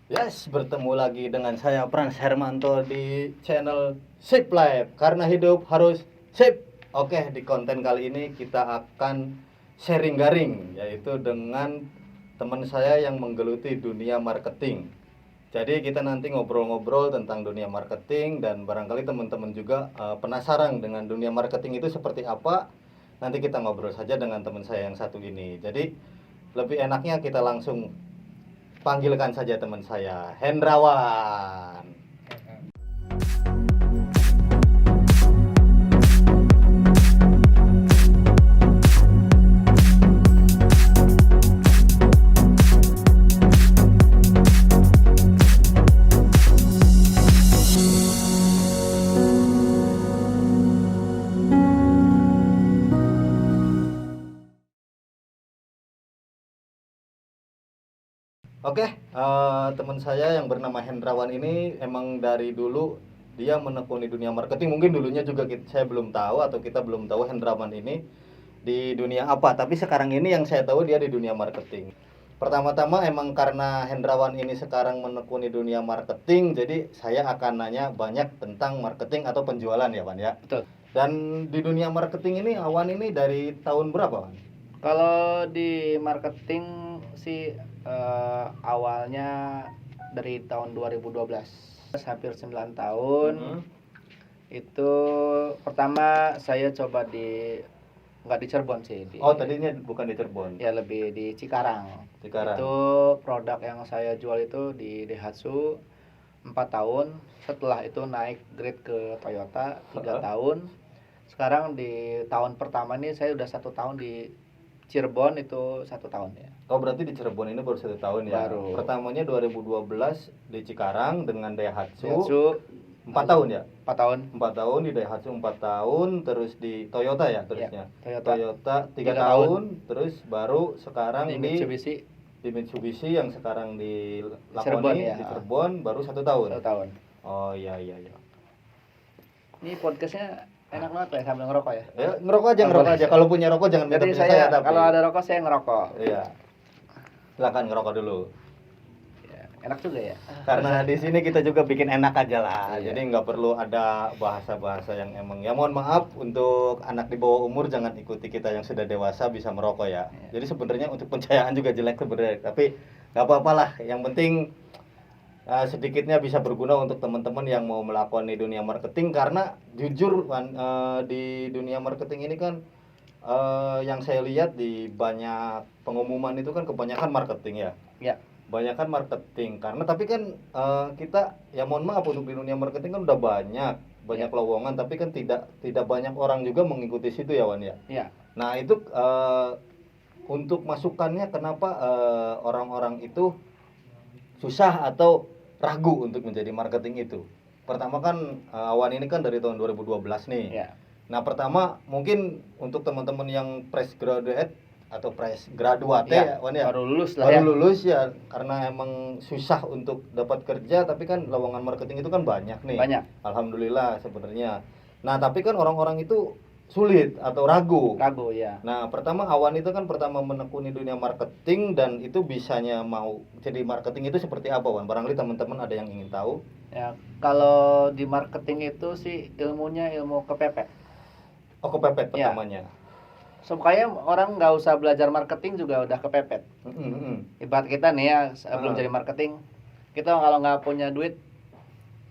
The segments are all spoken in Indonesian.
Yes, bertemu lagi dengan saya Frans Hermanto di channel Sip Life. Karena hidup harus sip. Oke, di konten kali ini kita akan sharing garing, yaitu dengan teman saya yang menggeluti dunia marketing. Jadi kita nanti ngobrol-ngobrol tentang dunia marketing dan barangkali teman-teman juga penasaran dengan dunia marketing itu seperti apa. Nanti kita ngobrol saja dengan teman saya yang satu ini. Jadi lebih enaknya kita langsung panggilkan saja teman saya, Hendrawan. Oke, teman saya yang bernama Hendrawan ini emang dari dulu dia menekuni dunia marketing. Mungkin dulunya juga saya belum tahu atau kita belum tahu Hendrawan ini di dunia apa. Tapi sekarang ini yang saya tahu dia di dunia marketing. Pertama-tama emang karena Hendrawan ini sekarang menekuni dunia marketing, jadi saya akan nanya banyak tentang marketing atau penjualan ya, Wan ya. Betul. Dan di dunia marketing ini Awan ini dari tahun berapa, Wan? Kalau di marketing sih awalnya dari tahun 2012, hampir 9 tahun. Itu pertama saya coba nggak di Cirebon sih. Oh, tadinya bukan di Cirebon. Ya, lebih di Cikarang. Itu produk yang saya jual itu di Daihatsu 4 tahun. Setelah itu naik grade ke Toyota 3 tahun. Sekarang di tahun pertama ini saya udah 1 tahun di Cirebon, itu 1 tahun ya. Oh, berarti di Cirebon ini baru 1 tahun ya? Baru. Pertamanya 2012 di Cikarang dengan Daihatsu 4 4 tahun ya? 4 tahun. 4 tahun di Daihatsu 4 tahun, terus di Toyota ya terusnya? Ya, Toyota 3 tahun, terus baru sekarang di Mitsubishi. Di Mitsubishi yang sekarang di Lakoni, Cirebon, ya. di Cirebon baru 1 tahun? 1 tahun. Oh iya. Ini podcastnya enak banget ya, sambil ngerokok ya? Ya, ngerokok aja. Kalau punya rokok jangan minta punya saya, tapi kalau ada rokok saya ngerokok. Iya. Silakan ngerokok dulu. Ya, enak juga ya. Karena di sini kita juga bikin enak aja lah. Iya. Jadi nggak perlu ada bahasa-bahasa yang emang ya, mohon maaf untuk anak di bawah umur, jangan ikuti kita yang sudah dewasa bisa merokok ya. Iya. Jadi sebenarnya untuk pencahayaan juga jelek sebenarnya, tapi nggak apa-apa lah. Yang penting sedikitnya bisa berguna untuk teman-teman yang mau melakukan di dunia marketing. Karena jujur di dunia marketing ini kan yang saya lihat di banyak pengumuman itu kan kebanyakan marketing ya. Ya. Banyakan marketing karena tapi kan kita ya mohon maaf untuk di dunia marketing kan udah banyak lowongan, tapi kan tidak banyak orang juga mengikuti situ ya, Wan ya. Iya. Nah, itu untuk masukannya kenapa orang-orang itu susah atau ragu untuk menjadi marketing itu. Pertama kan Wan ini kan dari tahun 2012 nih. Iya. Nah, pertama mungkin untuk teman-teman yang fresh graduate atau fresh graduate ya, Wan ya. Baru lulus lah Baru ya. lulus ya, karena emang susah untuk dapat kerja, tapi kan lowongan marketing itu kan banyak nih. Banyak. Alhamdulillah sebenarnya. Nah, tapi kan orang-orang itu sulit atau ragu. Ragu ya. Nah, pertama Awan itu kan pertama menekuni dunia marketing, dan itu bisanya mau jadi marketing itu seperti apa, Wan? Barangkali teman-teman ada yang ingin tahu. Ya, kalau di marketing itu sih ilmunya ilmu kepepet. Oh, kepepet pertamanya. Supaya orang nggak usah belajar marketing juga udah kepepet. Ibarat kita nih ya, sebelum jadi marketing, kita kalau nggak punya duit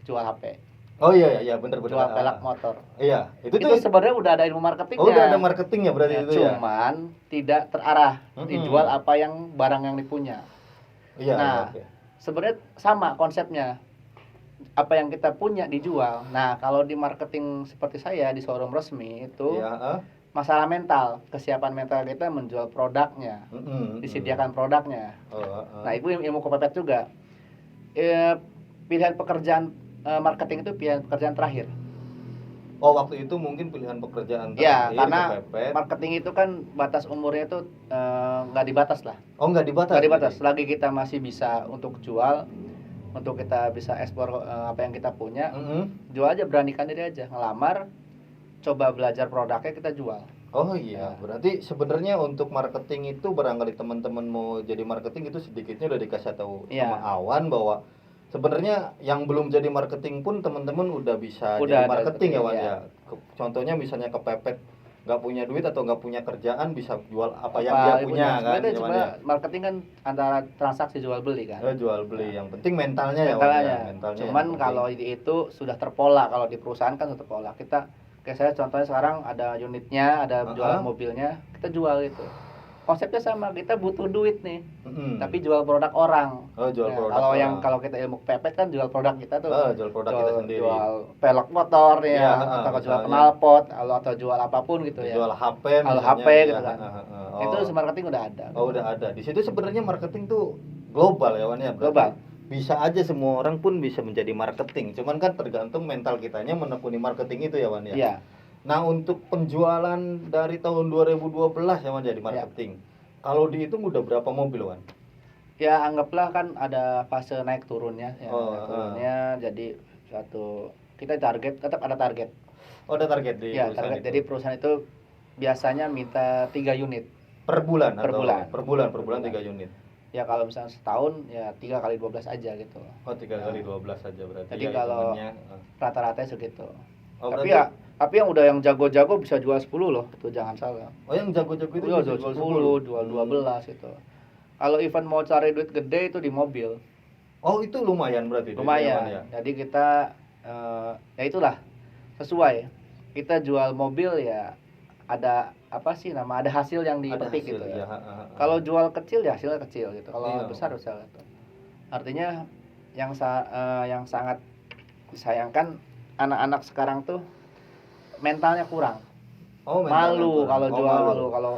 jual HP. Oh iya benar. Jual pelak motor. Iya, itu sebenarnya udah ada ilmu marketingnya. Oh, udah ada marketingnya berarti ya, itu ya. Cuman tidak terarah dijual apa yang barang yang dipunya. Iya. Nah, sebenarnya sama konsepnya. Apa yang kita punya dijual. Nah, kalau di marketing seperti saya di showroom resmi itu masalah mental, kesiapan mental kita menjual produknya, disediakan produknya. Nah, itu ilmu kepepet juga. Pilihan pekerjaan marketing itu pilihan pekerjaan terakhir. Oh, waktu itu mungkin pilihan pekerjaan terakhir. Ya, karena kepepet. Marketing itu kan batas umurnya itu nggak dibatas lah. Oh, nggak dibatas. Nggak dibatas. Selagi kita masih bisa untuk jual, untuk kita bisa ekspor apa yang kita punya, jual aja, beranikan diri aja, ngelamar, coba belajar produknya, kita jual. Oh iya, Ya. berarti sebenarnya untuk marketing itu barangkali teman-teman mau jadi marketing itu sedikitnya udah dikasih tahu sama Iya. Awan bahwa sebenarnya yang belum jadi marketing pun teman-teman udah bisa Udah jadi ada marketing ya Wan ya. ya. Contohnya misalnya kepepet nggak punya duit atau nggak punya kerjaan bisa jual apa yang dia punya kan ya Wan Sebenarnya ya. marketing kan antara transaksi jual beli kan. Jual beli, Ya. yang penting mentalnya ya Wan ya, mentalnya yang Cuman penting. kalau itu sudah terpola, kalau di perusahaan kan sudah terpola. Kita kayak saya contohnya sekarang ada unitnya, ada jualan mobilnya, kita jual itu. Konsepnya sama, kita butuh duit nih. Tapi jual produk orang. Oh, jual produk kalau orang. kalau kita ilmu pepet kan jual produk kita tuh. Jual produk kita sendiri. Jual pelek motor Iya, atau jual misalnya. knalpot, atau jual apapun gitu ya. Jual HP Kalau misalnya. HP gitu kan. Itu marketing udah ada. Oh, udah ada. Di situ sebenarnya marketing tuh global ya Wan ya. Global. Bisa aja semua orang pun bisa menjadi marketing. Cuman kan tergantung mental kitanya menekuni marketing itu ya Wan ya. Iya. Nah, untuk penjualan dari tahun 2012 ya Wan jadi marketing. Kalau dihitung udah berapa mobil Wan? Ya anggaplah kan ada fase naik turunnya ya. Oh, turunnya jadi kita tetap ada target. Oh, ada target di Ya, perusahaan target. itu. Jadi perusahaan itu biasanya minta 3 unit. Per bulan Per atau bulan. per bulan 3 unit. Ya kalau misalnya setahun ya 3 kali 12 aja gitu. Oh, 3 kali 12 aja berarti. Jadi ya, kalau hitungannya, rata-ratanya segitu. Oh, Tapi yang udah yang jago-jago bisa jual 10 loh, itu jangan salah. Oh, yang jago-jago itu Jual bisa 10, jual 12 itu. Kalau event mau cari duit gede itu di mobil. Oh, itu lumayan berarti. Lumayan. Ya? Jadi kita ya itulah sesuai. Kita jual mobil ya ada ada hasil yang dipetik gitu ya. Kalau jual kecil ya hasilnya kecil gitu. Kalau besar gitu. Artinya yang sangat disayangkan anak-anak sekarang tuh mentalnya kurang. Malu kalau jual, malu kalau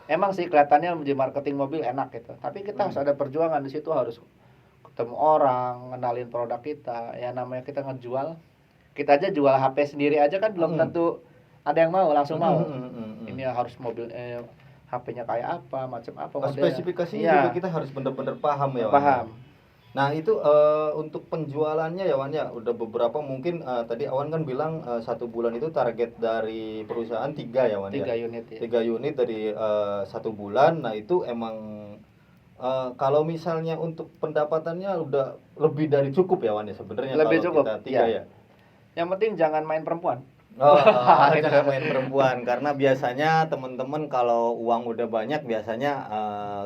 emang sih kelihatannya di marketing mobil enak gitu. Tapi kita harus ada perjuangan di situ, harus ketemu orang, kenalin produk kita. Ya namanya kita ngejual. Kita aja jual HP sendiri aja kan belum tentu ada yang mau langsung mau. Ini harus mobil HP-nya kayak apa, macam apa modelnya. Spesifikasinya juga kita harus benar-benar paham ya. Paham. Nah, itu untuk penjualannya ya Wan ya, udah beberapa mungkin tadi Awan kan bilang 1 bulan itu target dari perusahaan 3 ya Wan 3 ya. unit ya. 3 unit dari 1 bulan. Nah, itu emang kalau misalnya untuk pendapatannya udah lebih dari cukup ya Wan ya sebenarnya Lebih kalau cukup, kita 3 ya. Yang penting jangan main perempuan. Jangan main perempuan karena biasanya teman-teman kalau uang udah banyak biasanya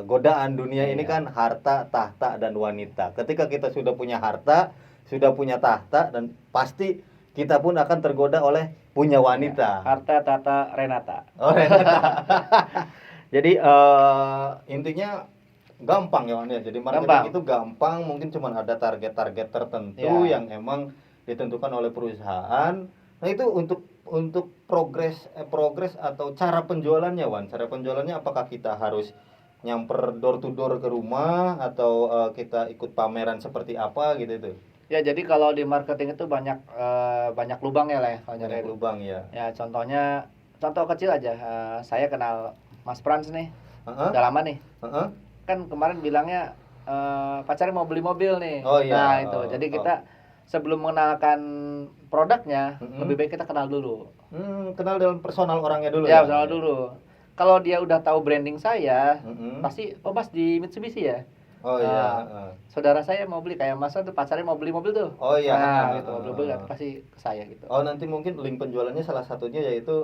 godaan dunia ini kan harta, tahta dan wanita. Ketika kita sudah punya harta, sudah punya tahta dan pasti kita pun akan tergoda oleh punya wanita. Harta, tahta, Renata. Oh, Renata. Jadi intinya gampang ya Wan ya. Jadi marketing itu gampang, mungkin cuma ada target-target tertentu yang emang ditentukan oleh perusahaan. Nah, itu untuk progres atau cara penjualannya Wan. Cara penjualannya apakah kita harus nyamper door to door ke rumah atau kita ikut pameran seperti apa gitu itu? Ya, jadi kalau di marketing itu banyak lubang ya lah ya. Banyak lubang ya. Ya, contoh kecil aja. Saya kenal Mas Frans nih. Udah lama nih. Kan kemarin bilangnya pacarnya mau beli mobil nih. Oh iya. Nah, itu. Jadi kita sebelum mengenalkan produknya, lebih baik kita kenal dulu. Kenal dalam personal orangnya dulu ya? Personal dulu. Kalau dia udah tahu branding saya, pasti, oh Mas di Mitsubishi ya? Oh iya. Saudara saya mau beli, kayak Mas tuh pacarnya mau beli mobil tuh. Oh iya. Nah, gitu. Mobil pasti ke saya gitu. Oh, nanti mungkin link penjualannya salah satunya yaitu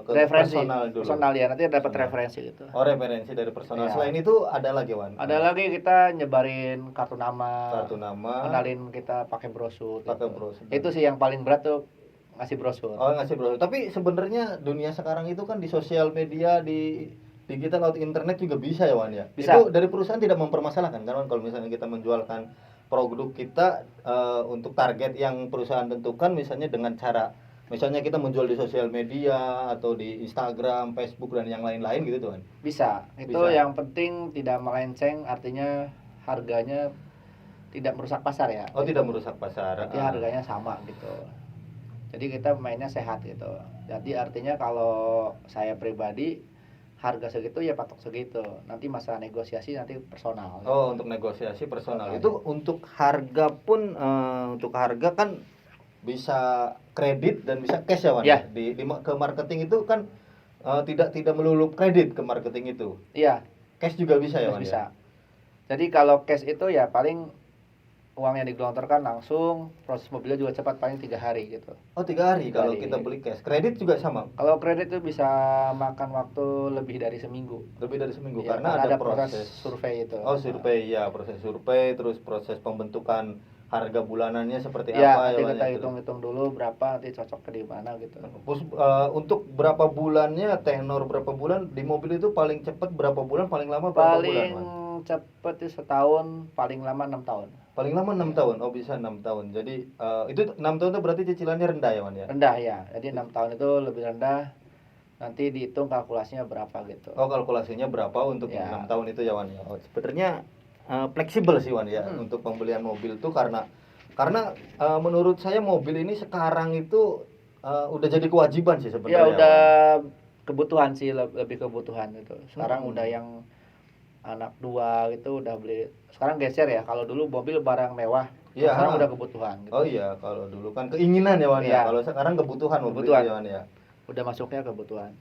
ke referensi, personal dulu. Personal ya, nanti dapat referensi gitu. Oh, referensi dari personal. Selain itu ada lagi Wan? Ada lagi kita nyebarin kartu nama. Kenalin kita pakai brosur. Itu sih yang paling berat tuh, ngasih brosur. Oh, ngasih brosur. Tapi sebenarnya dunia sekarang itu kan di sosial media, di digital atau internet juga bisa ya Wan ya. Bisa. Itu dari perusahaan tidak mempermasalahkan kan Wan, kalau misalnya kita menjualkan produk kita untuk target yang perusahaan tentukan, misalnya dengan cara misalnya kita menjual di sosial media atau di Instagram, Facebook dan yang lain-lain gitu tuh kan. Bisa. Itu yang penting tidak melenceng, artinya harganya tidak merusak pasar ya. Oh, tidak merusak pasar. Jadi harganya sama gitu. Jadi kita mainnya sehat gitu. Jadi artinya kalau saya pribadi harga segitu ya patok segitu. Nanti masalah negosiasi nanti personal. Oh, untuk negosiasi personal. Itu untuk harga pun untuk harga kan bisa kredit dan bisa cash ya Wan. Ya. Ke marketing itu kan tidak melulu kredit ke marketing itu. Iya, Cash juga bisa ya, cash Wan? bisa. Jadi kalau cash itu ya paling uang yang digelontorkan langsung, proses mobilnya juga cepat, paling 3 hari gitu. Oh, 3 hari kalau 3 hari. kita beli cash. Kredit juga sama. Kalau kredit itu bisa makan waktu lebih dari seminggu. Lebih dari seminggu Ya, karena ada proses survei itu. Oh, survei ya, proses survei, terus proses pembentukan harga bulanannya seperti Ya, apa nanti ya, Wan, kita ya, gitu. hitung-hitung dulu berapa, nanti cocok ke di mana gitu. Untuk berapa bulannya, tenor berapa bulan di mobil itu paling cepat berapa bulan, paling lama berapa bulan, Paling Wan? cepet itu setahun, paling lama 6 tahun. Paling lama 6 tahun. Oh, bisa 6 tahun. Jadi itu 6 tahun itu berarti cicilannya rendah ya, Wan, ya? Rendah ya. Jadi 6 tahun itu lebih rendah. Nanti dihitung kalkulasinya berapa gitu. Oh, kalkulasinya berapa untuk Ya. 6 tahun itu ya, Wan, ya? Oh, sebenarnya fleksibel sih, Wan, ya, untuk pembelian mobil tuh karena menurut saya mobil ini sekarang itu udah jadi kewajiban sih Ya sebenarnya. udah Wan. kebutuhan sih, lebih kebutuhan gitu. Sekarang Hmm. udah yang anak 2 gitu udah beli. Sekarang geser ya. Kalau dulu mobil barang mewah, Iya, sekarang ha. udah kebutuhan gitu. Oh iya, kalau dulu kan keinginan ya, Wan, ya. Iya. Kalau sekarang kebutuhan mobil Kebutuhan. itu ya, Wan, ya. Udah masuknya kebutuhan.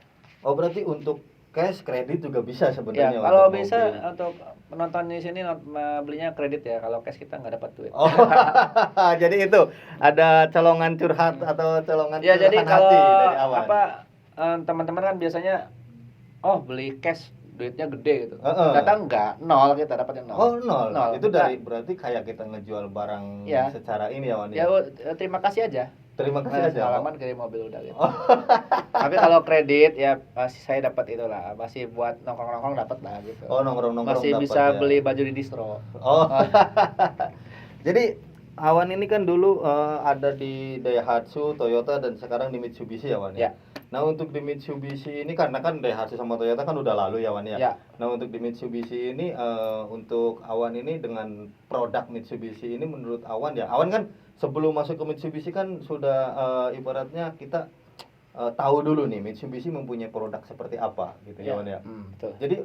Oh, berarti untuk cash kredit juga bisa Ya, sebenarnya kalau untuk bisa mobil. untuk penonton di sini belinya kredit ya. Kalau cash kita nggak dapat duit. Oh, jadi itu ada colongan curhat atau colongan Ya, jadi curahan kalau hati dari awal. teman-teman kan biasanya beli cash duitnya gede gitu. Heeh. Datang enggak, nol kita dapatnya nol. Oh, nol. Itu Kita- dari berarti kayak kita ngejual barang Iya. secara ini ya, Wan. ya terima kasih aja. Terima kasih aja. Pengalaman kirim mobil udah gitu. Tapi kalau kredit ya masih saya dapat itulah, masih buat nongkrong-nongkrong dapat lah gitu. Oh, nongkrong-nongkrong Masih dapat bisa ya. beli baju di distro. Oh. Jadi Awan ini kan dulu ada di Daihatsu, Toyota dan sekarang di Mitsubishi ya, Wan, ya. Ya. Nah, untuk di Mitsubishi ini karena kan Daihatsu sama Toyota kan udah lalu ya, Wan, ya. Ya. Nah, untuk di Mitsubishi ini untuk Awan ini dengan produk Mitsubishi ini menurut Awan ya. Awan kan sebelum masuk ke Mitsubishi kan sudah ibaratnya kita tahu dulu nih Mitsubishi mempunyai produk seperti apa gitu ya, Wan, ya. Betul. Jadi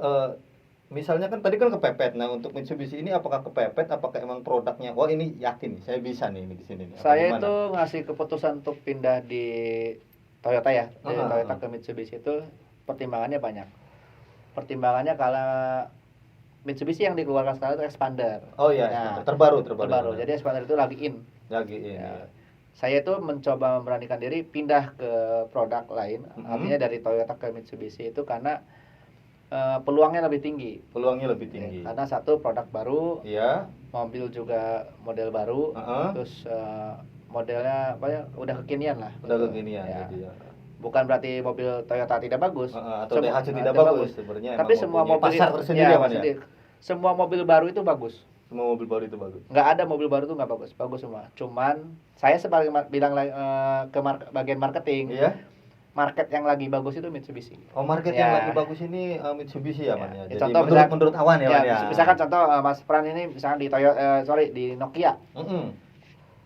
misalnya kan tadi kan kepepet. Nah, untuk Mitsubishi ini apakah kepepet? Apakah emang produknya? Wah, ini yakin nih, saya bisa nih ini di sini nih. Apa Saya gimana? itu ngasih keputusan untuk pindah di Toyota ya, dari Ah, Toyota ah. ke Mitsubishi itu pertimbangannya banyak. Pertimbangannya kalau Mitsubishi yang dikeluarkan sekarang itu Expander. Oh iya, Nah, terbaru. terbaru. Jadi Expander itu lagi in. lagi ini. Ya. Saya itu mencoba memberanikan diri pindah ke produk lain, artinya dari Toyota ke Mitsubishi itu karena peluangnya lebih tinggi. Peluangnya lebih tinggi. Karena satu produk baru, Iya. mobil juga model baru, Heeh. terus modelnya apa ya, udah kekinian lah. Udah gitu. kekinian Ya. jadi ya. Bukan berarti mobil Toyota tidak bagus. Atau Daihatsu tidak bagus sebenarnya. Tapi emang semua mempunyai mobil pasar tersendiri ya, Wan, ya. sendiri. Semua mobil baru itu bagus. Semua mobil baru itu bagus. Nggak ada mobil baru tuh nggak bagus, bagus semua. Cuman saya sebagai bilang ke bagian marketing, Iya. market yang lagi bagus itu Mitsubishi. Oh, market Ya. yang lagi bagus ini Mitsubishi ya, Ya. Wan, ya. Ya, Jadi contoh menurut Awan ya, Wan, ya. Misalkan contoh Mas Pran ini misalkan di di Nokia,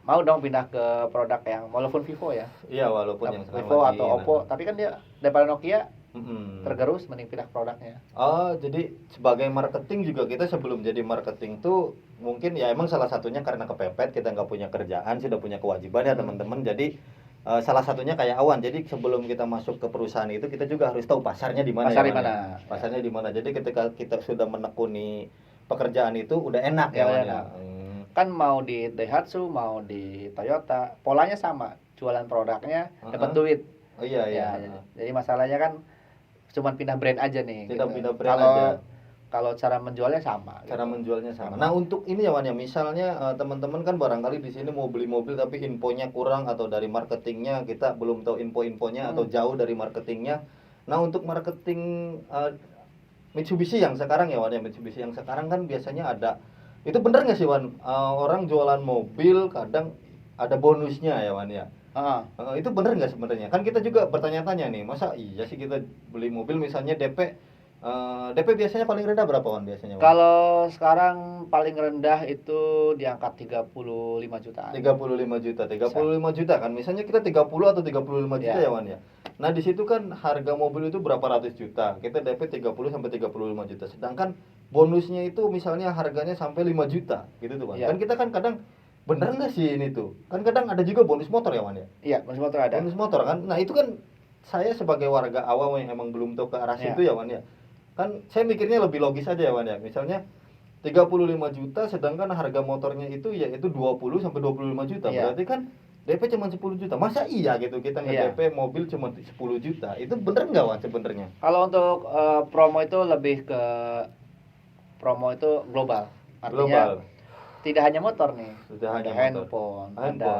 mau dong pindah ke produk yang walaupun Vivo ya. Iya, walaupun yang sekarang Vivo lagi atau Oppo, tapi kan dia daripada Nokia Mm-mm. tergerus mending pindah produknya. Oh, jadi sebagai marketing juga kita sebelum jadi marketing tuh mungkin ya emang salah satunya karena kepepet kita nggak punya kerjaan, sudah punya kewajiban ya teman-teman. Jadi salah satunya kayak Awan. Jadi sebelum kita masuk ke perusahaan itu kita juga harus tahu pasarnya di mana. Pasar ya, di Wan, ya? mana? Pasarnya di mana. Jadi ketika kita sudah menekuni pekerjaan itu udah enak ya, Ya, Wan, enak. ya. Kan mau di Daihatsu, mau di Toyota, polanya sama, jualan produknya dapat duit. Oh iya iya. Ya, jadi masalahnya kan cuman pindah brand aja nih. Tidak gitu. pindah brand Kalau aja. kalau cara menjualnya sama. Cara gitu. menjualnya sama. Nah, untuk ini ya, Wan, ya, misalnya teman-teman kan barangkali di sini mau beli mobil tapi infonya kurang atau dari marketingnya kita belum tahu info-infonya atau jauh dari marketingnya. Nah, untuk marketing Mitsubishi yang sekarang ya, Wan, ya, Mitsubishi yang sekarang kan biasanya ada. Itu bener nggak sih, Wan? Orang jualan mobil kadang ada bonusnya ya, Wan, ya. Itu bener nggak sebenarnya? Kan kita juga bertanya-tanya nih, masa iya sih kita beli mobil misalnya DP biasanya paling rendah berapa, Wan, biasanya, Wan? Kalau sekarang paling rendah itu di angka 35 jutaan. 35 juta. 35 juta kan. Misalnya kita 30 atau 35 juta ya, Wan, ya. Nah, di situ kan harga mobil itu berapa ratus juta. Kita DP 30 sampai 35 juta. Sedangkan bonusnya itu misalnya harganya sampai 5 juta gitu tuh, Wan. Ya. Kan kita kan kadang bener nggak sih ini tuh? Kan kadang ada juga bonus motor ya, Wan, ya. Iya, bonus motor ada. Bonus motor kan. Nah, itu kan saya sebagai warga awam yang emang belum tahu ke arah Iya. situ ya Wan ya. Kan saya mikirnya lebih logis aja ya Wan ya. Misalnya 35 juta sedangkan harga motornya itu yaitu 20 sampai 25 juta. Iya. Berarti kan DP cuma 10 juta. Masa iya gitu kita Iya. nge-DP mobil cuma 10 juta? Itu bener nggak Wan sebenarnya? Kalau untuk promo itu lebih ke promo itu global. Artinya Global. tidak hanya motor nih. Sudah Ada hanya motor. handphone, ada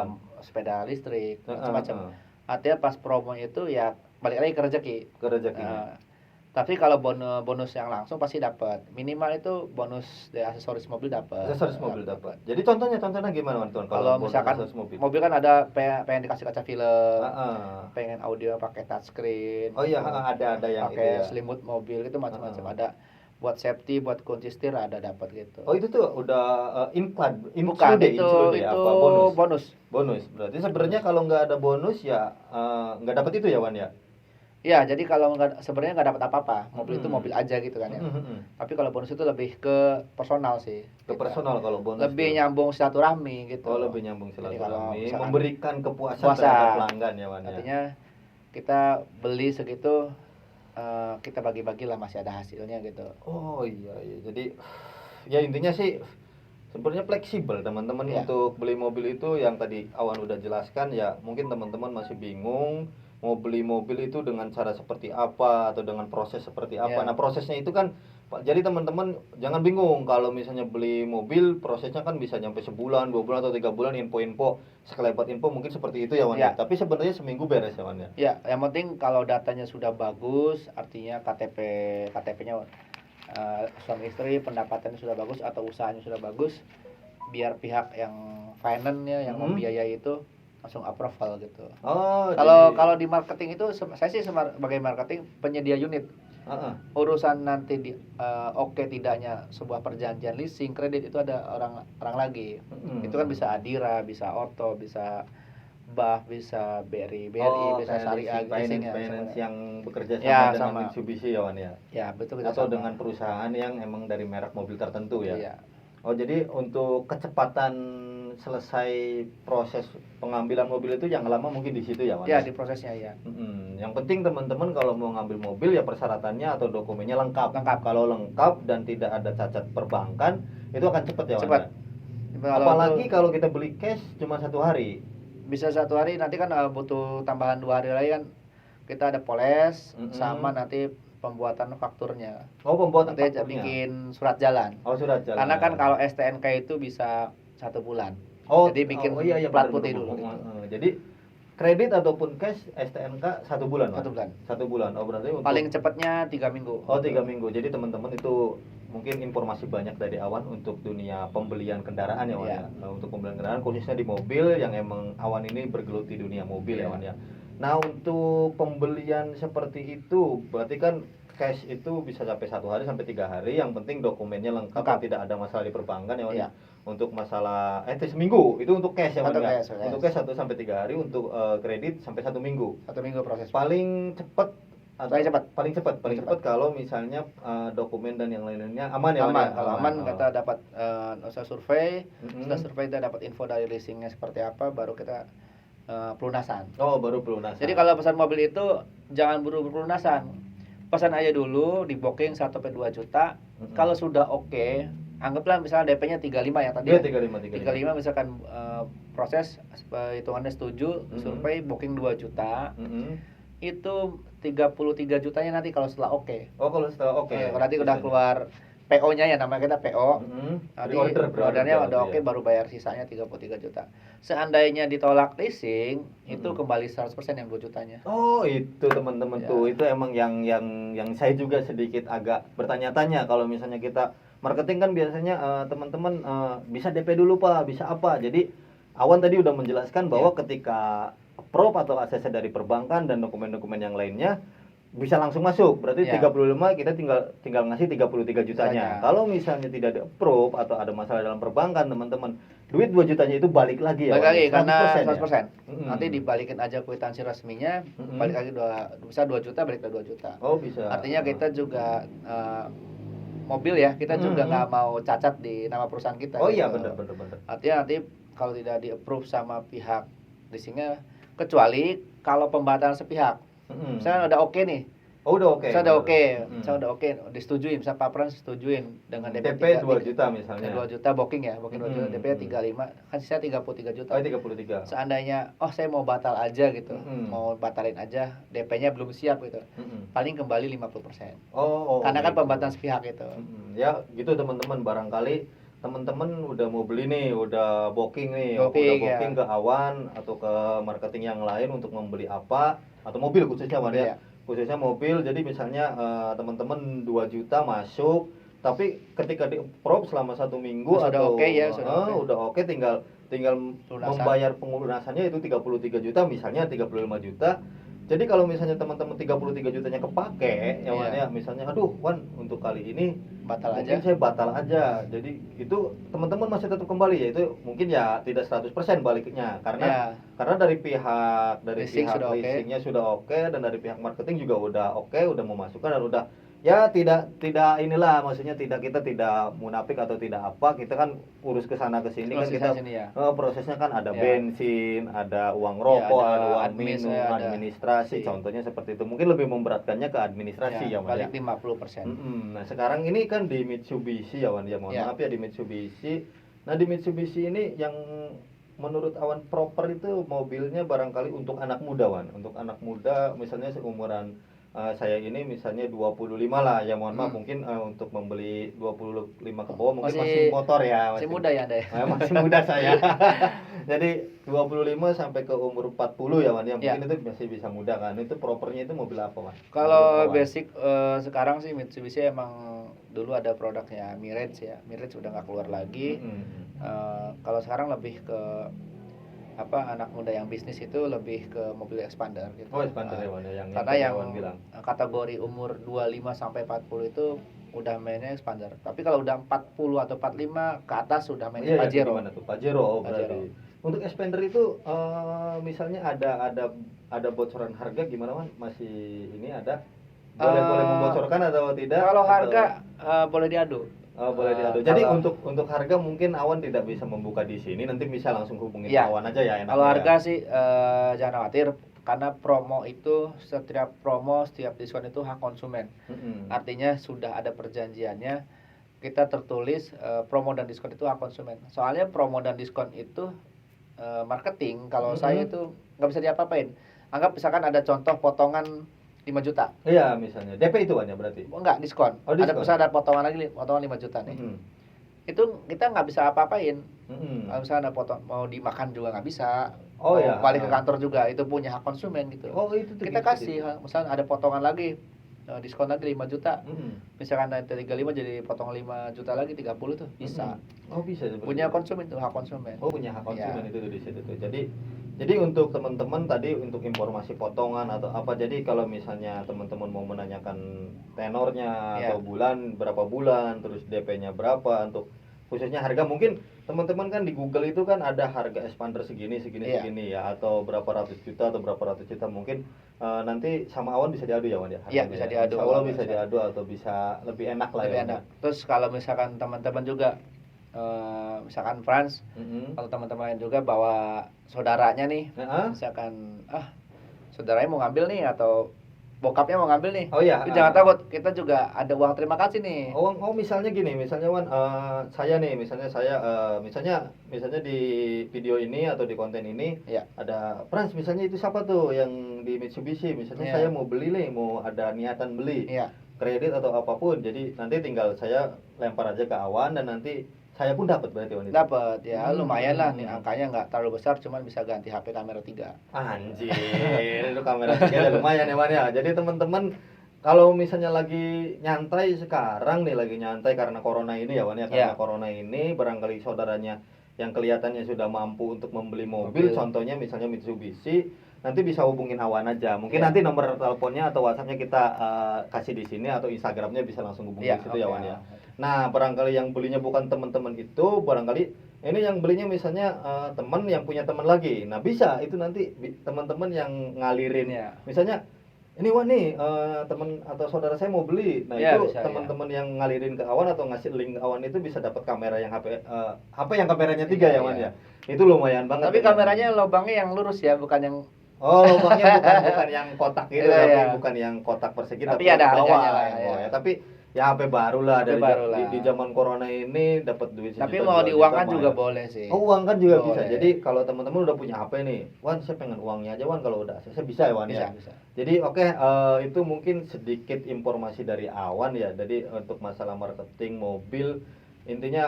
sepeda listrik, macam-macam. Artinya pas promo itu ya balik lagi ke rezeki. Ke rezekinya. Tapi kalau bonus yang langsung pasti dapat. Minimal itu bonus dari aksesoris mobil dapat. Aksesoris mobil dapat. Jadi contohnya gimana Wan Tuan? Kalau bonus misalkan aksesoris mobil kan ada pengen dikasih kaca film, Heeh. pengen audio pakai touchscreen. Oh iya, ada yang itu pakai ya. selimut mobil itu macam-macam ada. Buat safety, buat kunci setir ada dapat gitu. Oh itu tuh udah Bukan, include itu apa bonus? bonus. Bonus. Berarti sebenarnya kalau nggak ada bonus ya nggak dapat itu ya Wan ya. Ya, jadi kalau sebenarnya nggak dapat apa-apa, mobil itu Hmm. mobil aja gitu kan ya. Mhm. Tapi kalau bonus itu lebih ke personal sih. Ke gitu. personal kalau bonus. Lebih tuh. nyambung silaturahmi gitu. Oh lebih nyambung Jadi kalau silaturahmi, misalkan memberikan kepuasan puasa, terhadap pelanggan ya Wan ya. artinya kita beli segitu kita bagi-bagi lah masih ada hasilnya gitu. Oh iya. Jadi ya intinya sih sebenarnya fleksibel teman-teman Iya. untuk beli mobil itu yang tadi Awan udah jelaskan ya. Mungkin teman-teman masih bingung mau beli mobil itu dengan cara seperti apa atau dengan proses seperti apa. Iya. Nah, prosesnya itu kan jadi teman-teman jangan bingung kalau misalnya beli mobil prosesnya kan bisa nyampe sebulan, 2 bulan atau 3 bulan info-info sekelebat info mungkin seperti itu ya Wan ya. Iya. Tapi sebenarnya seminggu beres ya Wan ya. Ya, yang penting kalau datanya sudah bagus, artinya KTP-nya suami istri pendapatannya sudah bagus atau usahanya sudah bagus, biar pihak yang finance-nya yang membiayai itu langsung approval gitu. Oh, Kalau di marketing itu saya sih sebagai marketing penyedia unit. Urusan nanti oke tidaknya sebuah perjanjian leasing kredit itu ada orang lagi. Itu kan bisa Adira, bisa Orto, bisa BAH, bisa BRI, bisa Syariah, finance yang bekerja sama Ya, dengan sama. Mitsubishi ya Wan ya. Ya, betul kita Atau sama. dengan perusahaan yang emang dari merek mobil tertentu ya. Iya. Oh jadi untuk kecepatan selesai proses pengambilan mobil itu yang lama mungkin di situ ya Wan? Ya, di prosesnya ya. Yang penting teman-teman kalau mau ngambil mobil ya persyaratannya atau dokumennya lengkap. Lengkap. Kalau lengkap dan tidak ada cacat perbankan itu akan cepat ya Wan? Cepat. Ya? Apalagi kalau kita beli cash cuma 1 hari. Bisa 1 hari, nanti kan butuh tambahan 2 hari lagi kan kita ada poles sama nanti pembuatan fakturnya. Oh, pembuatan Nanti fakturnya. bikin surat jalan. Oh, surat jalan. Karena kan kalau STNK itu bisa 1 bulan. Oh, jadi bikin iya, plat benar, putih benar, dulu benar. gitu. Jadi kredit ataupun cash STNK 1 bulan, Wan? 1 bulan. 1 bulan. Oh, berarti untuk Paling cepatnya 3 minggu. Oh, 3 minggu. Jadi teman-teman itu mungkin informasi banyak dari Awan untuk dunia pembelian kendaraan ya Wan ya. Untuk pembelian kendaraan khususnya di mobil yang emang Awan ini bergelut di dunia mobil ya Wan ya. Nah, untuk pembelian seperti itu berarti kan cash itu bisa sampai 1 hari sampai 3 hari, yang penting dokumennya lengkap. Tidak ada masalah di perbankan ya Wan ya. Untuk masalah itu seminggu itu untuk cash ya Wan ya. Untuk cash 1 sampai 3 hari, untuk kredit sampai 1 minggu. 1 minggu proses. Paling cepat paling cepat kalau misalnya dokumen dan yang lainnya aman ya aman. Kalau aman kita dapat usaha survei, setelah survei kita dapat info dari leasingnya seperti apa, baru kita pelunasan. Oh, baru pelunasan. Jadi kalau pesan mobil itu jangan buru-buru pelunasan. Pesan aja dulu, di booking 1-2 juta. Kalau sudah oke, anggaplah misalnya DP-nya 35 ya tadi. Iya, 35 misalkan proses hitungannya setuju, survei booking 2 juta. Itu 33 jutanya nanti kalau setelah oke. Oh, kalau setelah oke. Nanti udah keluar PO-nya ya, namanya kita PO. Nanti ordernya udah oke, baru bayar sisanya 33 juta. Seandainya ditolak leasing, itu kembali 100% yang 2 jutanya. Oh, itu teman-teman tuh. Itu emang yang saya juga sedikit agak bertanya-tanya kalau misalnya kita marketing kan biasanya teman-teman bisa DP dulu Pak, bisa apa. Jadi Awan tadi udah menjelaskan bahwa ketika approve atau ACC dari perbankan dan dokumen-dokumen yang lainnya bisa langsung masuk. Berarti 35 kita tinggal ngasih 33 jutanya. Kalau misalnya tidak di approve atau ada masalah dalam perbankan teman-teman, duit 2 jutanya itu balik lagi ya. Balik lagi karena 100%. Ya? Nanti dibalikin aja kwitansi resminya, balik lagi bisa 2 juta, balik ke 2 juta. Oh, bisa. Artinya kita juga mobil ya, kita juga nggak mau cacat di nama perusahaan kita. Oh gitu. iya, benar. Artinya nanti kalau tidak di approve sama pihak leasingnya, kecuali kalau pembatalan sepihak. Misalnya udah oke nih. Oh, udah oke. Saya udah oke, saya udah oke, disetujuin, misalnya Pak Pran setujuin dengan DP 2 juta misalnya. 2 juta booking ya, booking 2 juta, DP 35, kan sisa 33 juta. Oh, 33. Seandainya, saya mau batal aja gitu, mau batalin aja, DP-nya belum siap gitu, paling kembali 50%. Karena kan gitu. pembatalan sepihak itu. Ya, gitu teman-teman, barangkali teman-teman udah mau beli nih, udah booking nih, udah booking ke Awan atau ke marketing yang lain untuk membeli apa, atau mobil khususnya Wan ya. Khususnya mobil, jadi misalnya teman-teman 2 juta masuk, tapi ketika di approve selama 1 minggu atau udah oke, tinggal membayar pelunasannya itu 33 juta misalnya 35 juta. Jadi kalau misalnya teman-teman 33 jutanya kepake ya Wan ya, misalnya aduh Wan untuk kali ini mungkin saya batal aja. Jadi itu teman-teman masih tetap kembali, ya itu mungkin ya tidak 100% baliknya karena dari pihak leasingnya sudah oke, dan dari pihak marketing juga udah oke, udah memasukkan dan udah ya tidak inilah, maksudnya kita tidak munafik atau tidak apa, kita kan urus ke sana ke sini kan kita prosesnya kan ada bensin, ada uang rokok, ada uang minum, administrasi, contohnya seperti itu. Mungkin lebih memberatkannya ke administrasi ya Wan ya. Balik 50%. Nah, sekarang ini kan di Mitsubishi ya Wan ya, mohon maaf ya, di Mitsubishi. Nah, di Mitsubishi ini yang menurut Awan proper itu mobilnya barangkali untuk anak muda Wan, untuk anak muda misalnya seumuran saya ini misalnya 25 lah ya, mohon maaf mungkin untuk membeli 25 ke bawah mungkin masih motor ya, masih muda ya Anda ya? Masih muda saya. Jadi 25 sampai ke umur 40 ya Wan ya, mungkin itu masih bisa muda kan. Itu propernya itu mobil apa Wan? Kalau basic sekarang sih Mitsubishi emang dulu ada produknya Mirage ya, Mirage udah nggak keluar lagi. Kalau sekarang lebih ke anak muda yang bisnis itu lebih ke mobil expander gitu. Expander ya Wan ya, karena yang kategori umur 25 sampai 40 itu udah mainnya expander. Tapi kalau udah 40 atau 45 ke atas sudah mainnya Pajero. Gimana tuh? Pajero berarti. Untuk expander itu misalnya ada bocoran harga gimana Wan? Masih ini ada? Boleh membocorkan atau tidak? Kalau harga boleh diadu. Boleh diadu. Jadi untuk harga mungkin Awan tidak bisa membuka di sini, nanti bisa langsung hubungin Awan aja ya. Kalau harga sih jangan khawatir, karena promo itu setiap diskon itu hak konsumen. Artinya sudah ada perjanjiannya, kita tertulis promo dan diskon itu hak konsumen. Soalnya promo dan diskon itu marketing, kalau saya itu nggak bisa diapa-apain. Anggap misalkan ada contoh potongan 5 juta. Iya, misalnya. DP itu Wan ya berarti? Enggak, diskon. Ada potongan lagi, potongan 5 juta nih. Itu kita nggak bisa apa-apain. Kalau misalnya ada mau dimakan juga nggak bisa. Balik ke kantor juga, itu punya hak konsumen gitu. Itu kita kasih, misalnya ada potongan lagi, diskon lagi 5 juta. Misalkan dari 35 jadi potong 5 juta lagi 30 tuh bisa. Bisa. Punya konsumen tuh, hak konsumen. Punya hak konsumen itu di situ tuh. Jadi untuk teman-teman tadi untuk informasi potongan atau apa, jadi kalau misalnya teman-teman mau menanyakan tenornya atau berapa bulan, terus DP-nya berapa, untuk khususnya harga, mungkin teman-teman kan di Google itu kan ada harga expander segini ya, atau berapa ratus juta atau berapa ratus juta, mungkin nanti sama Awan bisa diadu ya Wan ya? Iya, bisa diadu. Kalau bisa diadu atau bisa lebih enak lah. Lebih enak. Terus kalau misalkan teman-teman juga misalkan Frans, kalau teman-teman juga bawa saudaranya nih, misalkan saudaranya mau ngambil nih atau bokapnya mau ngambil nih, jangan takut, kita juga ada uang terima kasih nih. Misalnya gini, misalnya Wan, saya nih, misalnya di video ini atau di konten ini ada Frans, misalnya itu siapa tuh yang di Mitsubishi, misalnya saya mau beli nih, mau ada niatan beli kredit atau apapun, jadi nanti tinggal saya lempar aja ke Awan dan nanti saya pun dapat berarti Wan. Dapat ya, lumayan lah nih, angkanya nggak terlalu besar, cuman bisa ganti HP kamera 3. Anjir, itu kamera 3 lumayan ya Wan ya. Jadi teman-teman kalau misalnya lagi nyantai sekarang nih, lagi nyantai karena corona ini ya Wan ya, karena corona ini barangkali saudaranya yang kelihatannya sudah mampu untuk membeli mobil, contohnya misalnya Mitsubishi, nanti bisa hubungin Awan aja. Mungkin nanti nomor teleponnya atau WhatsApp-nya kita kasih di sini, atau Instagram-nya bisa langsung hubungi di situ ya Wan ya. Nah, barangkali yang belinya bukan teman-teman itu, barangkali ini yang belinya misalnya teman yang punya teman lagi. Nah, bisa itu nanti teman-teman yang ngalirin. Misalnya ini Wan nih, teman atau saudara saya mau beli. Nah, itu teman-teman yang ngalirin ke Awan atau ngasih link ke Awan itu bisa dapat kamera yang HP yang kameranya 3 ya Wan ya. Itu lumayan banget. Tapi kameranya lubangnya yang lurus ya, bukan yang Oh, lubangnya bukan yang kotak gitu, Iya, tapi iya. bukan yang kotak persegi, Tapi yang ada di bawah harganya lah, yang ya. bawah ya. Tapi ya HP baru lah HP dari baru di, lah. di zaman corona ini dapat duit Tapi sejuta mau 2 juta diuangkan mah juga ya. boleh sih. Oh, uang kan juga bisa. Boleh. Jadi kalau teman-teman udah punya HP nih, Wan saya pengen uangnya aja Wan kalau udah saya bisa ya Wan Bisa, ya. bisa. Jadi oke, itu mungkin sedikit informasi dari Awan ya. Jadi untuk masalah marketing mobil intinya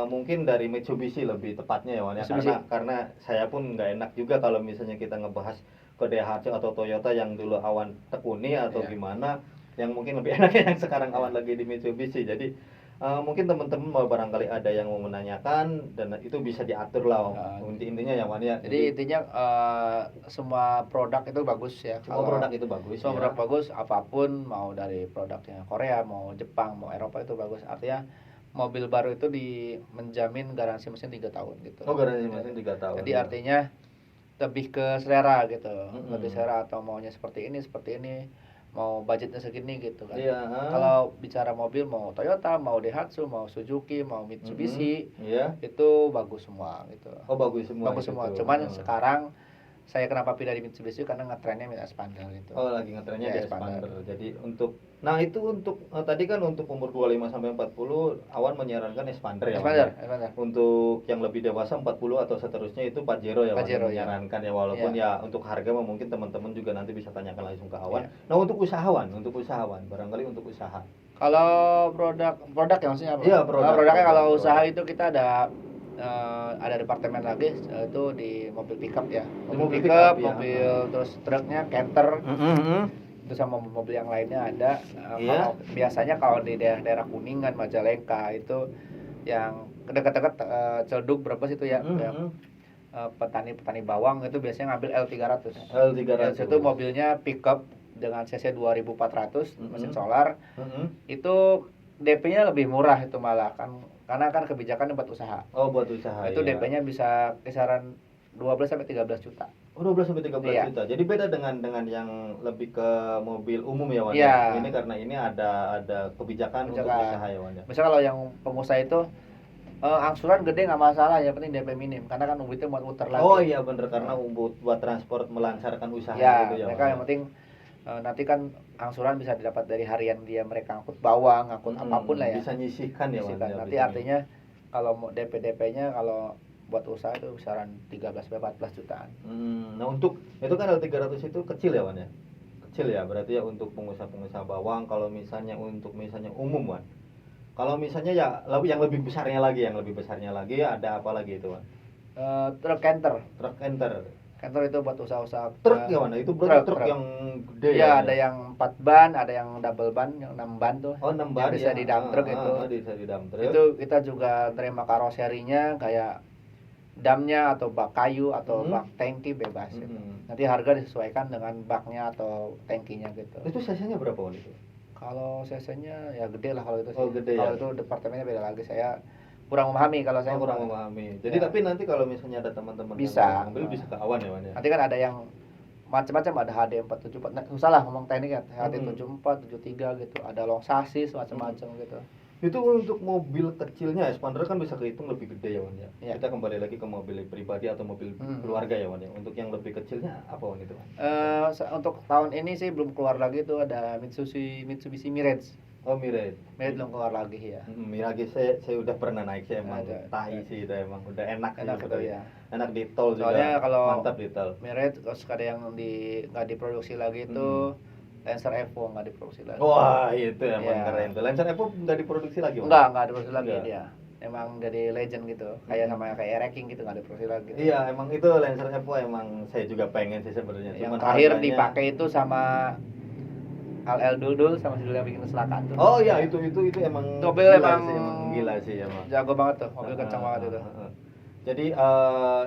mungkin dari Mitsubishi lebih tepatnya ya Wan ya. Mitsubishi. Karena saya pun nggak enak juga kalau misalnya kita ngebahas ke Daihatsu atau Toyota yang dulu Awan tekuni atau Iya. gimana, yang mungkin lebih enak yang sekarang Awan lagi di Mitsubishi. Jadi mungkin teman-teman mau barangkali ada yang mau menanyakan dan itu bisa diatur lah intinya ya Wan ya. Jadi intinya semua produk itu bagus ya. Semua produk itu bagus Semua ya. produk bagus, apapun mau dari produknya Korea, mau Jepang, mau Eropa itu bagus. Artinya mobil baru itu menjamin garansi mesin 3 tahun gitu. Oh, garansi mesin 3 tahun. Jadi ya. artinya lebih ke selera gitu. Mm-mm. Lebih selera atau maunya seperti ini, mau budgetnya segini gitu kan. Iya. Kalau bicara mobil mau Toyota, mau Daihatsu, mau Suzuki, mau Mitsubishi, Iya. itu bagus semua gitu. Oh, bagus semua. Bagus semua. Gitu. Cuman sekarang saya kenapa pindah di Mitsubishi karena ngetrennya Expander gitu. Oh, lagi ngetrennya Ya, di Expander. Expander. Jadi itu untuk tadi kan untuk umur 25 sampai 40 Awan menyarankan Expander ya. Expander, Wan, ya? Expander. Untuk yang lebih dewasa 40 atau seterusnya itu Pajero ya, Wan, Pajero, yang ya. menyarankan ya, walaupun Ya. ya untuk harga mah mungkin teman-teman juga nanti bisa tanyakan langsung ke Awan. Ya. Nah, untuk usahawan, barangkali untuk usaha. Kalau produk ya maksudnya apa? Iya, Produknya kalau produk. usaha itu kita ada departemen lagi itu di mobil pickup ya. Mobil Pickup, pickup, ya. mobil terus truknya, canter, itu sama mobil yang lainnya ada. Iya. Kalau biasanya kalau di daerah-daerah Kuningan, Majalengka itu yang dekat-dekat Celduk berapa sih itu ya? Yang, petani bawang itu biasanya ngambil L300. L300. Itu mobilnya pickup dengan cc 2400 mesin solar. Itu DP-nya lebih murah itu malah kan karena kan kebijakan buat usaha. Oh, buat usaha. Itu ya. DP-nya bisa kisaran 12 sampai 13 juta. Oh, 12 sampai 13 Iya. juta. Jadi beda dengan yang lebih ke mobil umum ya, Wan. Iya. Ini karena ini ada kebijakan untuk usaha ya, Wan. Misalnya kalau yang pengusaha itu angsuran gede nggak masalah, yang penting DP minim karena kan duitnya buat muter lagi. Oh iya bener, karena buat transport melancarkan usaha Ya, itu ya, mereka Wan. yang penting nanti kan angsuran bisa didapat dari harian dia, mereka angkut bawang, angkut apapun lah ya. Bisa nyisihkan ya, Wan. Nyisihkan. Ya, Nanti bisa artinya kalau mau DP-nya kalau buat usaha itu kisaran 13 sampai 14 jutaan. Nah, untuk itu kan L300 itu kecil ya, Wan ya. Kecil ya, berarti ya untuk pengusaha-pengusaha bawang. Kalau misalnya untuk umum, Wan. Kalau misalnya ya yang lebih besarnya lagi ada apa lagi itu, Wan? Truk canter. Truk enter. Canter itu buat usaha-usaha Truk ya, Wan? Itu berarti truk yang gede ya. ya? Ada yang 4 ban, ada yang double ban, yang 6 ban tuh. Oh, 6 ban bisa ya. di dump truck itu. Bisa di dump truck. Itu kita juga terima karoserinya kayak damnya atau bak kayu atau bak tangki bebas gitu. Nanti harga disesuaikan dengan baknya atau tangkinya gitu. Itu cc-nya berapa, Wan, itu? Kalau cc-nya ya gede lah kalau itu sih. Oh, gede kalau ya? itu departemennya beda lagi. Saya kurang memahami kalau saya. Kurang memahami. Jadi Ya. tapi nanti kalau misalnya ada teman-teman Bisa. yang mau ambil bisa ke Awan ya, Wan ya. Nanti kan ada yang macam-macam, ada HD 474. Nah, susah lah ngomong teknik ya. HD 74, 73 gitu. Ada long chassis macam-macam gitu. Itu untuk mobil kecilnya, Expander kan bisa kehitung lebih gede ya, Wan ya. Ya. Kita kembali lagi ke mobil pribadi atau mobil keluarga ya, Wan ya. Untuk yang lebih kecilnya apa, Wan, itu, Wan? Untuk tahun ini sih belum keluar lagi tuh, ada Mitsubishi Mirage. Oh, Mirage. Mirage belum keluar lagi ya. Mirage saya udah pernah naik, saya emang Ada. tahi sih itu, emang udah enak sih Enak gitu itu ya. Enak di tol juga. Soalnya kalau mantap di tol. Mirage terus ada yang nggak diproduksi lagi itu Lancer Evo nggak diproduksi lagi. Wah, itu emang Ya. keren tuh. Lancer Evo nggak diproduksi lagi, Wan? Nggak diproduksi lagi Nggak. dia. Emang jadi legend gitu. Kayak sama kayak Wrecking gitu, nggak diproduksi lagi. Iya, emang itu Lancer Evo emang saya juga pengen sih sebenarnya. Yang Cuman terakhir harganya- dipakai itu sama Al Duldul sama si Dul yang bikin kecelakaan tuh. Oh iya, itu emang Mobil gila emang sih, emang gila sih emang. Jago banget tuh, mobil kencang banget itu. Jadi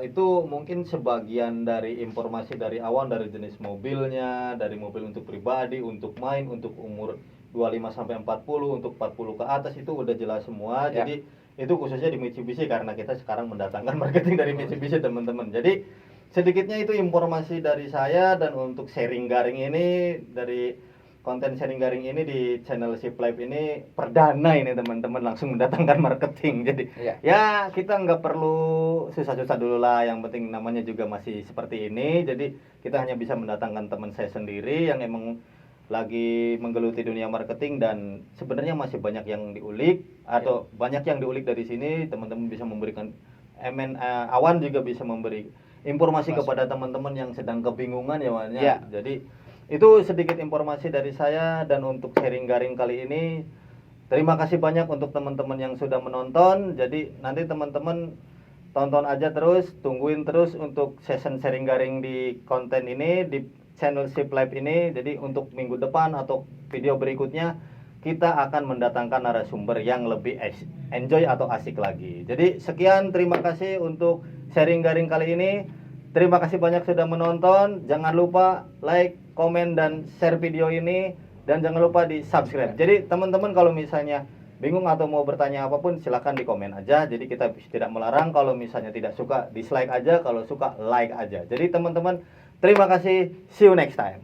itu mungkin sebagian dari informasi dari Awan, dari jenis mobilnya, dari mobil untuk pribadi, untuk main, untuk umur 25 sampai 40, untuk 40 ke atas itu udah jelas semua. Ya. Jadi itu khususnya di Mitsubishi karena kita sekarang mendatangkan marketing dari Mitsubishi, teman-teman. Jadi sedikitnya itu informasi dari saya, dan untuk sharing garing ini dari konten sharing garing ini di channel Sip Live ini perdana ini teman-teman, langsung mendatangkan marketing. Jadi ya kita nggak perlu susah-susah dulu lah, yang penting namanya juga masih seperti ini. Jadi kita hanya bisa mendatangkan teman saya sendiri yang emang lagi menggeluti dunia marketing, dan sebenarnya masih banyak yang diulik atau banyak yang diulik dari sini. Teman-teman bisa memberikan Awan juga bisa memberi informasi kepada teman-teman yang sedang kebingungan ya Wan ya. Jadi itu sedikit informasi dari saya, dan untuk sharing garing kali ini terima kasih banyak untuk teman-teman yang sudah menonton. Jadi nanti teman-teman tonton aja terus, tungguin terus untuk session sharing garing di konten ini di channel Sip Live ini. Jadi untuk minggu depan atau video berikutnya kita akan mendatangkan narasumber yang lebih enjoy atau asik lagi. Jadi sekian, terima kasih untuk sharing garing kali ini. Terima kasih banyak sudah menonton. Jangan lupa like, komen, dan share video ini. Dan jangan lupa di subscribe. Jadi teman-teman kalau misalnya bingung atau mau bertanya apapun, silahkan di komen aja. Jadi kita tidak melarang. Kalau misalnya tidak suka, dislike aja. Kalau suka, like aja. Jadi teman-teman, terima kasih. See you next time.